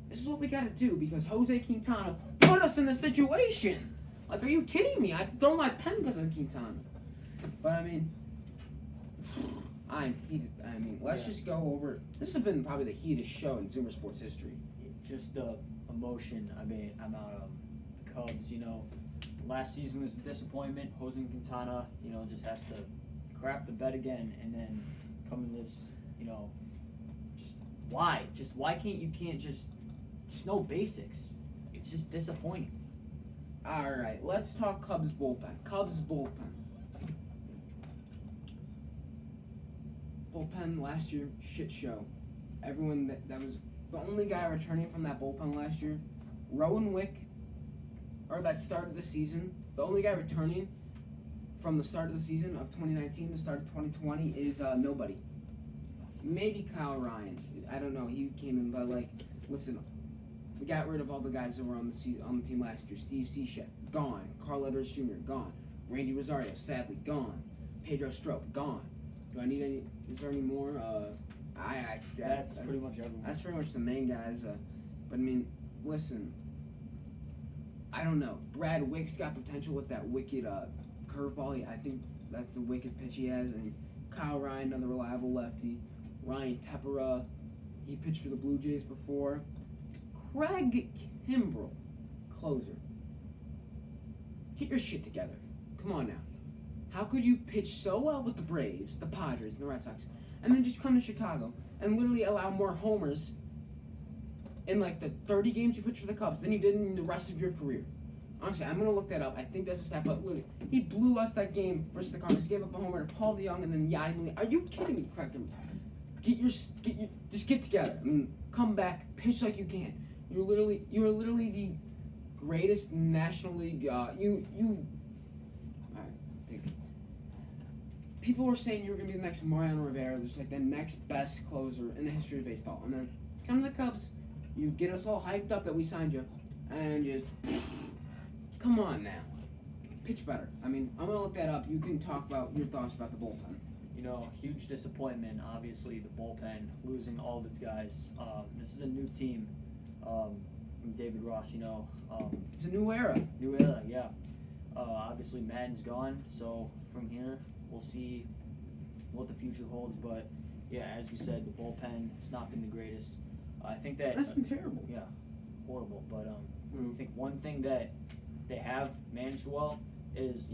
this is what we got to do because Jose Quintana put us in this situation. Like, are you kidding me? I'd throw my pen because of Quintana. But I mean, I'm heated. I mean, let's just go over. This has been probably the heatedest show in Zoomer Sports history. Just the emotion. I mean, I'm out of the Cubs. Last season was a disappointment. Jose Quintana, just has to crap the bed again, and then come in this, just why? Just why can't just no basics. It's just disappointing. All right, let's talk Cubs bullpen. Bullpen last year, shit show. Everyone that was the only guy returning from that bullpen last year, Rowan Wick, or that started the season. The only guy returning from the start of the season of 2019 to the start of 2020 is nobody. Maybe Kyle Ryan. I don't know. He came in, but listen, we got rid of all the guys that were on the team last year. Steve Cishek, gone. Carl Edwards Jr., gone. Randy Rosario, sadly, gone. Pedro Strop, gone. Do I need any? Is there any more? That's pretty much everyone. That's pretty much the main guys. But I mean, listen. I don't know. Brad Wick's got potential with that wicked curveball. I think that's the wicked pitch he has. I mean, Kyle Ryan, another reliable lefty. Ryan Tepera, he pitched for the Blue Jays before. Craig Kimbrell, closer. Get your shit together. Come on now. How could you pitch so well with the Braves, the Padres, and the Red Sox, and then just come to Chicago and literally allow more homers in the 30 games you pitched for the Cubs than you did in the rest of your career? Honestly, I'm gonna look that up. I think that's a stat, but literally, he blew us that game versus the Cardinals. Gave up a homer to Paul DeYoung and then Yadi. Are you kidding me, Craig Kimbrell? Just get together. I mean, come back, pitch like you can. You are literally the greatest National League. All right, take it. People were saying you were gonna be the next Mariano Rivera, just the next best closer in the history of baseball, and then come to the Cubs. You get us all hyped up that we signed you, and just come on now, pitch better. I mean, I'm gonna look that up. You can talk about your thoughts about the bullpen. Huge disappointment. Obviously, the bullpen losing all of its guys. This is a new team. David Ross, It's a new era. New era, yeah. Obviously, Madden's gone, so from here we'll see what the future holds. But yeah, as we said, the bullpen has not been the greatest. I think that's been terrible. Yeah, horrible. But I think one thing that they have managed well is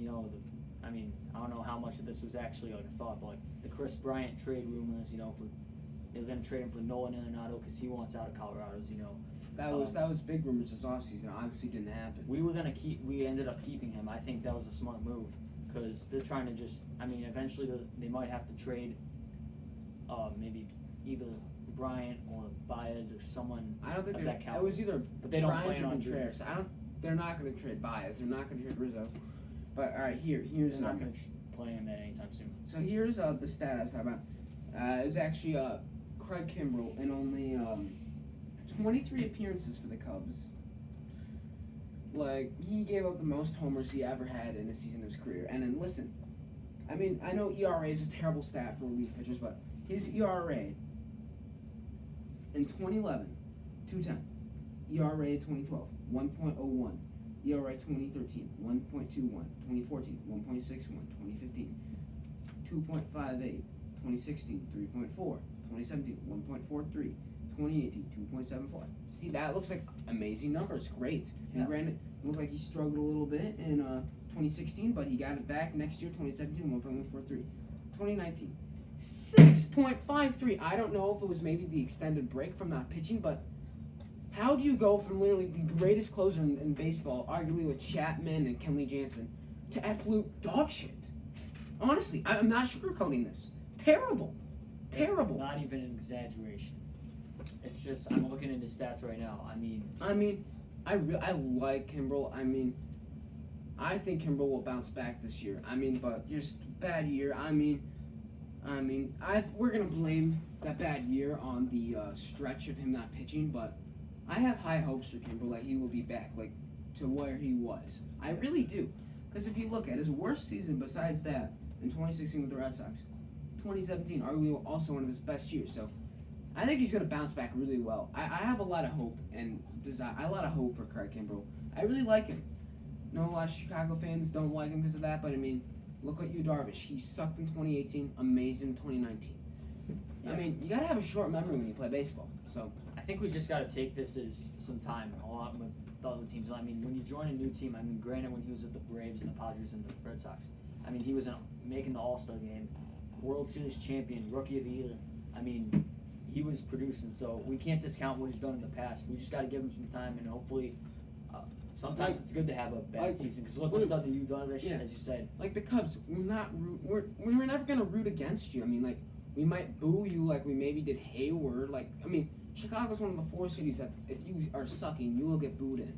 I don't know how much of this was actually a thought, but the Chris Bryant trade rumors, they're going to trade him for Nolan Arenado because he wants out of Colorado. That was big rumors this offseason. Obviously, didn't happen. We ended up keeping him. I think that was a smart move because they're trying to eventually they might have to trade maybe either Bryant or Baez or someone. I don't think that caliber. It was either but they don't Bryant plan or on Contreras. They're not going to trade Baez. They're not going to trade Rizzo. But all right, here's they're not going to play him at anytime soon. So here's the stat I was talking about. It was actually Craig Kimbrell in only 23 appearances for the Cubs. He gave up the most homers he ever had in a season of his career. And then listen, I mean, I know ERA is a terrible stat for relief pitchers, but his ERA in 2011, 2.10. ERA 2012, 1.01. ERA 2013, 1.21. 2014, 1.61. 2015, 2.58. 2016, 3.4. 2017, 1.43. 2018, 2.74. See, that looks like amazing numbers. Great. Yeah. And granted, it looked like he struggled a little bit in 2016, but he got it back next year, 2017, 1.143. 2019, 6.53. I don't know if it was maybe the extended break from not pitching, but how do you go from literally the greatest closer in baseball, arguably with Chapman and Kenley Jansen, to absolute dog shit? Honestly, I'm not sugarcoating this. Terrible. Terrible. It's not even an exaggeration. It's just, I'm looking into stats right now. I like Kimbrell. I think Kimbrell will bounce back this year. But just bad year. We're gonna blame that bad year on the stretch of him not pitching, but I have high hopes for Kimbrell that he will be back. to where he was. I really do. Because if you look at his worst season besides that in 2016 with the Red Sox, 2017 arguably also one of his best years. So I think he's going to bounce back really well. I have a lot of hope and desire. A lot of hope for Craig Kimbrell. I really like him. I know a lot of Chicago fans don't like him because of that, but I mean, look at you, Darvish. He sucked in 2018, amazing in 2019. Yeah. I mean, you got to have a short memory when you play baseball. So I think we just got to take this as some time along with the other teams. I mean, when you join a new team, I mean, granted, when he was at the Braves and the Padres and the Red Sox, I mean, he was making the All-Star game, World Series champion, Rookie of the Year. I mean, he was producing, so we can't discount what he's done in the past. We just got to give him some time, and hopefully, sometimes it's good to have a bad season. Because look what he's done to you, Darvish, as you said. Like the Cubs, we're never gonna root against you. I mean, like we might boo you, like we maybe did Hayward. Like I mean, Chicago's one of the 4 cities that if you are sucking, you will get booed in.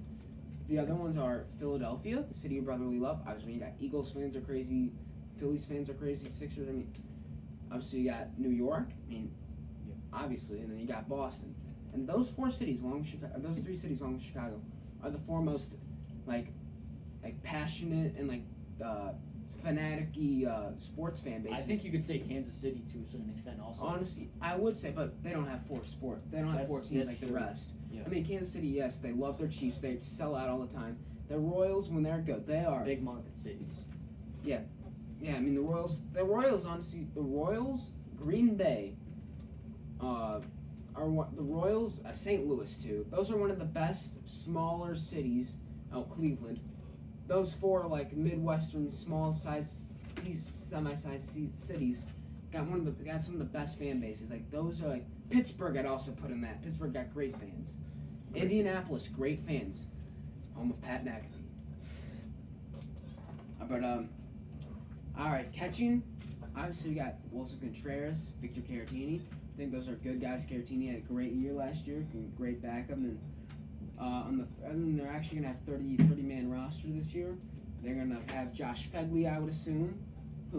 The other ones are Philadelphia, the city of brotherly love. Obviously, you got Eagles fans are crazy, Phillies fans are crazy, Sixers. I mean, obviously you got New York. I mean, obviously, and then you got Boston. And those 4 cities, along with Chicago, those 3 cities along with Chicago, are the 4 most like passionate and fanatic-y sports fan bases. I think you could say Kansas City to a certain extent also. Honestly, I would say, but they don't have 4 sport. They don't have 4 teams like the rest. Yeah. I mean, Kansas City, yes, they love their Chiefs. They sell out all the time. The Royals, when they're good, they are big market cities. Yeah, I mean the Royals, honestly, the Royals, Green Bay, are what the Royals, St. Louis too. Those are one of the best smaller cities. Oh, Cleveland. Those 4 like Midwestern small size, semi-sized cities got some of the best fan bases. Like those are like Pittsburgh. I'd also put in that. Pittsburgh got great fans. Indianapolis, great fans. Home of Pat McAfee. But all right, catching. Obviously, we got Wilson Contreras, Victor Caratini. I think those are good guys. Caratini had a great year last year, great backup, and and they're actually gonna have 30-man roster this year. They're gonna have Josh Fegley, I would assume, he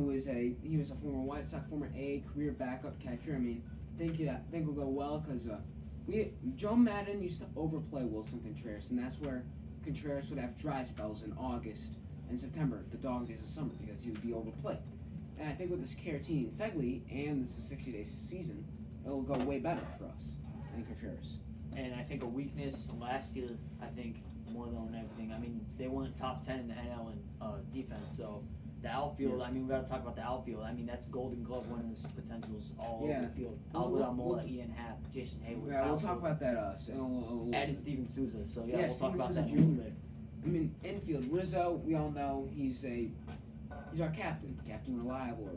was a former White Sox, former A career backup catcher. I mean, think will go well because Joe Madden used to overplay Wilson Contreras, and that's where Contreras would have dry spells in August and September, the dog days of summer, because he would be overplayed. And I think with this Caratini and Fegley, and it's a 60-day season, it will go way better for us than Contreras. And I think a weakness last year, I think, more than everything, I mean, they weren't top 10 in the NL in defense, so the outfield, I mean, we got to talk about the outfield. I mean, that's Golden Glove winners potentials all over the field. Albert Almora, Ian Happ, Jason Hayward. Yeah, we'll talk about that in a little added Steven Souza, so we'll talk about Souza that in a little bit. I mean, infield, Rizzo, we all know he's our captain, Captain Reliable.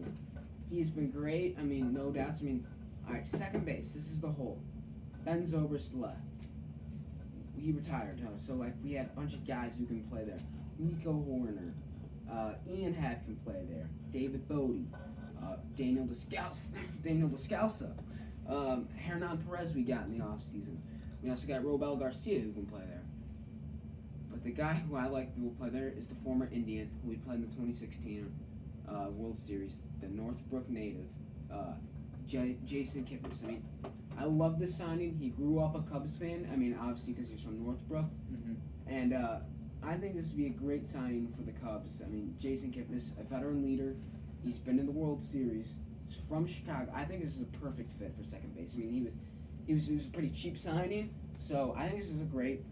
He's been great. I mean, no doubts. I mean, all right, second base. This is the hole. Ben Zobrist left. He retired, so like we had a bunch of guys who can play there. Nico Horner, Ian Happ can play there. David Bodie, Daniel Descalso, Hernan Perez we got in the offseason. We also got Robel Garcia who can play there. But the guy who I like who will play there is the former Indian who we played in the 2016 World Series, the Northbrook native, Jason Kipnis. I mean, I love this signing. He grew up a Cubs fan. I mean, obviously because he's from Northbrook. Mm-hmm. And I think this would be a great signing for the Cubs. I mean, Jason Kipnis, a veteran leader. He's been in the World Series. He's from Chicago. I think this is a perfect fit for second base. I mean, he was a pretty cheap signing. So I think this is a great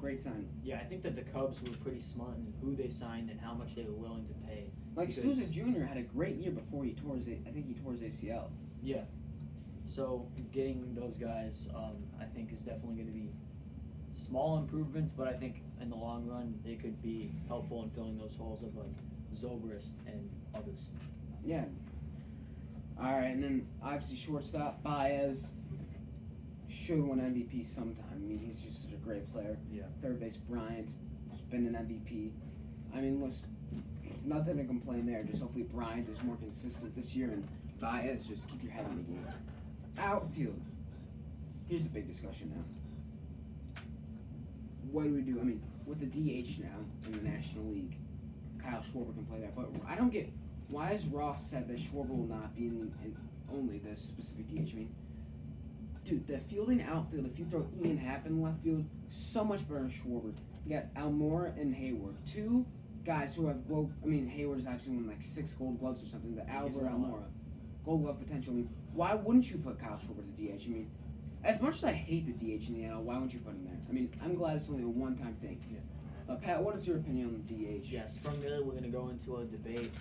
signing. Yeah, I think that the Cubs were pretty smart in who they signed and how much they were willing to pay. Like Souza Jr. had a great year before he tore his ACL. Yeah. So getting those guys, I think, is definitely going to be small improvements, but I think in the long run they could be helpful in filling those holes of like Zobrist and others. Yeah. All right, and then obviously shortstop Baez should win MVP sometime. I mean, he's just such a great player. Yeah. Third base Bryant has been an MVP. I mean, listen, nothing to complain there. Just hopefully Bryant is more consistent this year, and Baez, just keep your head in the game. Outfield. Here's the big discussion now. What do we do? I mean, with the DH now in the National League, Kyle Schwarber can play that, but I don't get why has Ross said that Schwarber will not be in only this specific DH? I mean, dude, the fielding outfield, if you throw Ian Happ in left field, so much better than Schwarber. You got Almora and Hayward, two guys who have Hayward has obviously won like 6 Gold Gloves or something. But Albert won a lot. Almora, Gold Glove potential. I mean, why wouldn't you put Kyle Schwarber at the DH? I mean, as much as I hate the DH in the NL, why wouldn't you put him there? I mean, I'm glad it's only a one-time thing. Yeah. Pat, what is your opinion on the DH? Yes, from there we're going to go into a debate.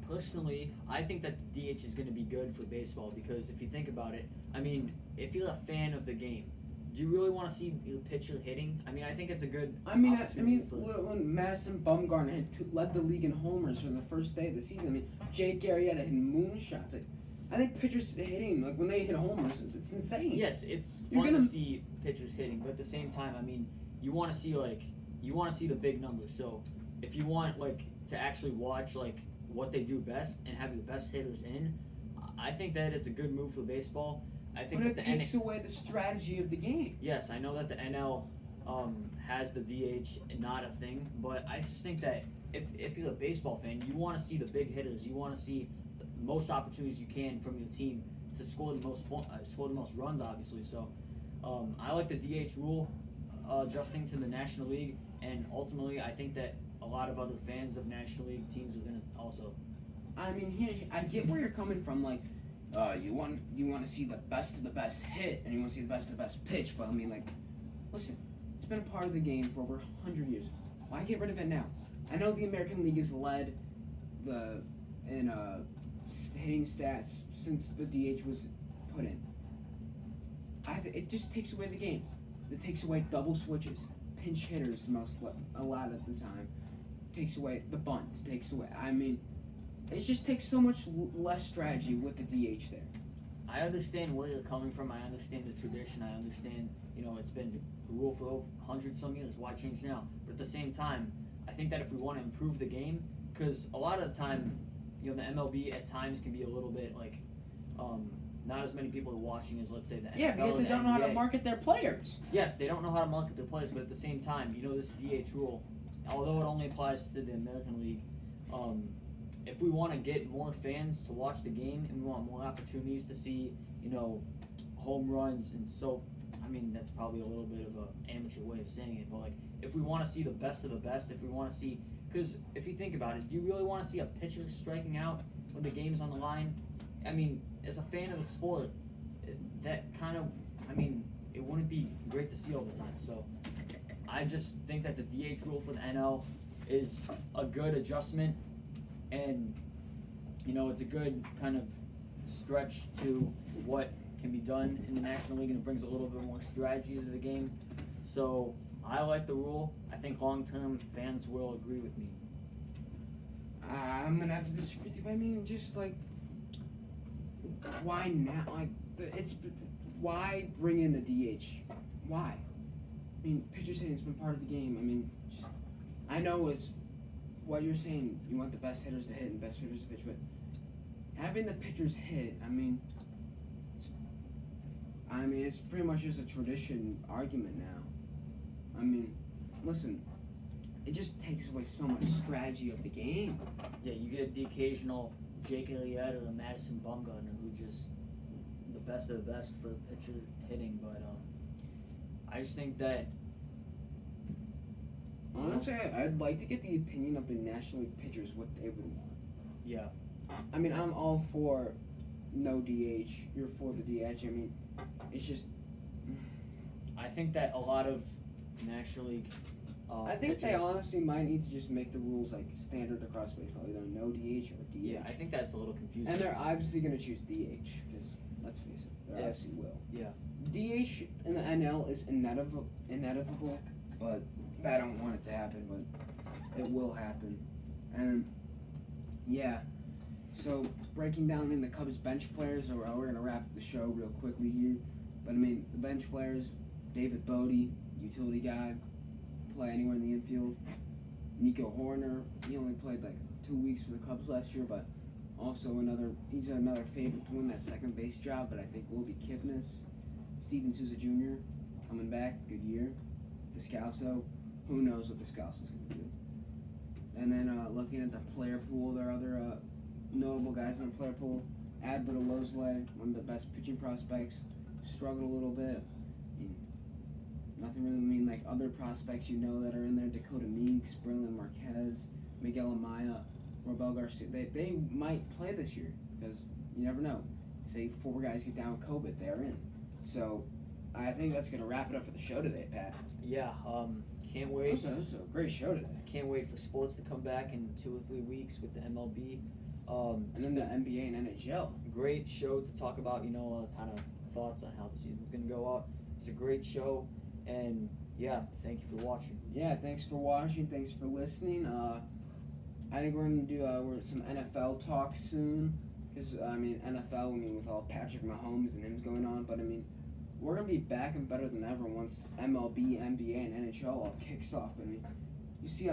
Personally, I think that the DH is going to be good for baseball because if you think about it, I mean, if you're a fan of the game, do you really want to see your pitcher hitting? I mean, I think it's a good. Opportunity for when Madison Bumgarner led the league in homers for the first day of the season. I mean, Jake Arrieta hitting moonshots. Like, I think pitchers hitting, like when they hit homers, it's insane. Yes, it's fun to see pitchers hitting, but at the same time, I mean, you want to see the big numbers. So if you want to actually watch what they do best and have your best hitters in, I think that it's a good move for baseball. I think But that it takes away the strategy of the game. Yes, I know that the NL has the DH not a thing, but I just think that if you're a baseball fan, you want to see the big hitters. You want to see the most opportunities you can from your team to score the most runs, obviously. So I like the DH rule adjusting to the National League, and ultimately I think that a lot of other fans of National League teams are going to also. I mean, here I get where you're coming from. You want to see the best of the best hit, and you want to see the best of the best pitch. But I mean, listen, it's been a part of the game for over 100 years. Why get rid of it now? I know the American League has led in hitting stats since the DH was put in. It just takes away the game. It takes away double switches, pinch hitters a lot of the time. Takes away the bunt. Takes away. I mean, it just takes so much less strategy with the DH there. I understand where you're coming from. I understand the tradition. I understand, it's been the rule for over 100 some years. Why change now? But at the same time, I think that if we want to improve the game, because a lot of the time, the MLB at times can be a little bit not as many people are watching as, let's say, the NFL. Yeah, because they don't know how to market their players. Yes, they don't know how to market their players, but at the same time, this DH rule, although it only applies to the American League, if we want to get more fans to watch the game and we want more opportunities to see, home runs that's probably a little bit of an amateur way of saying it, but if we want to see the best of the best, if we want to see, because if you think about it, do you really want to see a pitcher striking out when the game's on the line? I mean, as a fan of the sport, it wouldn't be great to see all the time. So I just think that the DH rule for the NL is a good adjustment, and it's a good kind of stretch to what can be done in the National League, and it brings a little bit more strategy to the game. So I like the rule. I think long-term fans will agree with me. I'm gonna have to disagree with you. I mean, just why now? Why bring in the DH? Why? I mean, pitcher hitting's been part of the game. I mean, I know it's what you're saying. You want the best hitters to hit and best hitters to pitch, but having the pitchers hit, it's pretty much just a tradition argument now. I mean, listen, it just takes away so much strategy of the game. Yeah, you get the occasional Jake Arrieta or Madison Bumgarner who just the best of the best for pitcher hitting, but I just think that honestly, I'd like to get the opinion of the National League pitchers what they would want. Yeah. I mean, I'm all for no DH. You're for the DH. I mean, it's just. I think that a lot of National League. I think they pitchers, honestly might need to just make the rules standard across baseball, either no DH or DH. Yeah, I think that's a little confusing. And they're obviously going to choose DH because let's face it, they obviously will. Yeah. DH in the NL is inevitable, but I don't want it to happen, but it will happen. And yeah, so breaking down the Cubs bench players, we're going to wrap the show real quickly here. But the bench players, David Bodie, utility guy, play anywhere in the infield. Nico Horner, he only played 2 weeks for the Cubs last year, but also he's another favorite to win that second base job, but I think will be Kipnis. Steven Souza Jr. coming back, good year. Descalso, who knows what Descalso's going to do. And then looking at the player pool, there are other notable guys in the player pool. Adbert Alzolay, one of the best pitching prospects, struggled a little bit. Nothing really. I mean, like other prospects that are in there: Dakota Meeks, Brilliant Marquez, Miguel Amaya, Robel Garcia. They might play this year because you never know. Say 4 guys get down with COVID, they're in. So I think that's gonna wrap it up for the show today, Pat. Yeah. Can't wait. This was a great show today. Can't wait for sports to come back in 2 or 3 weeks with the MLB. And then the NBA and NHL. Great show to talk about, kind of thoughts on how the season's going to go out. It's a great show, and yeah, thank you for watching. Yeah, thanks for watching. Thanks for listening. I think we're going to do some NFL talk soon. Because, NFL, with all Patrick Mahomes and him going on. But, we're going to be back and better than ever once MLB, NBA, and NHL all kicks off. But, you see,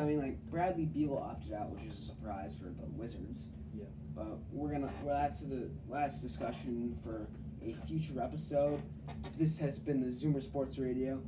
Bradley Beal opted out, which is a surprise for the Wizards. Yeah. But that's discussion for a future episode. This has been the Zoomer Sports Radio.